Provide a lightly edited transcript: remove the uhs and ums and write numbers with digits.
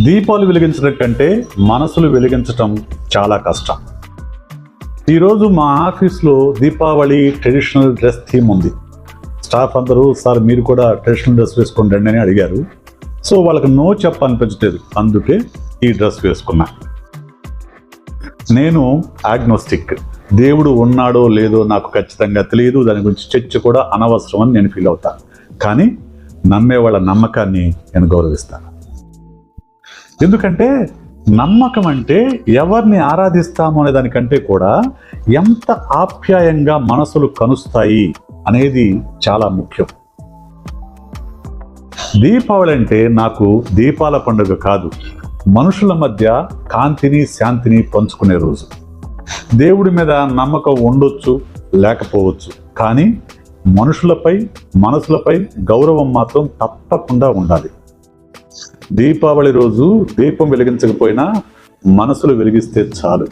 దీపాలు వెలిగించడం కంటే మనసులు వెలిగించటం చాలా కష్టం. ఈరోజు మా ఆఫీస్లో దీపావళి ట్రెడిషనల్ డ్రెస్ థీమ్ ఉంది. స్టాఫ్ అందరూ సార్ మీరు కూడా ట్రెడిషనల్ డ్రెస్ వేసుకొని రండి అని అడిగారు. సో వాళ్ళకి నో చెప్పనిపించలేదు, అందుకే ఈ డ్రెస్ వేసుకున్నా. నేను ఆగ్నోస్టిక్, దేవుడు ఉన్నాడో లేదో నాకు ఖచ్చితంగా తెలియదు, దాని గురించి చర్చ కూడా అనవసరం అని నేను ఫీల్ అవుతాను. కానీ నమ్మే వాళ్ళ నమ్మకాన్ని నేను గౌరవిస్తాను. ఎందుకంటే నమ్మకం అంటే ఎవరిని ఆరాధిస్తాము అనే దానికంటే కూడా ఎంత ఆప్యాయంగా మనసులు కనుస్తాయి అనేది చాలా ముఖ్యం. దీపావళి అంటే నాకు దీపాల పండుగ కాదు, మనుషుల మధ్య కాంతిని శాంతిని పంచుకునే రోజు. దేవుడి మీద నమ్మకం ఉండొచ్చు, లేకపోవచ్చు, కానీ మనసులపై గౌరవం మాత్రం తప్పకుండా ఉండాలి. దీపావళి రోజు దీపం వెలిగించకపోయినా మనసులు వెలిగిస్తే చాలు.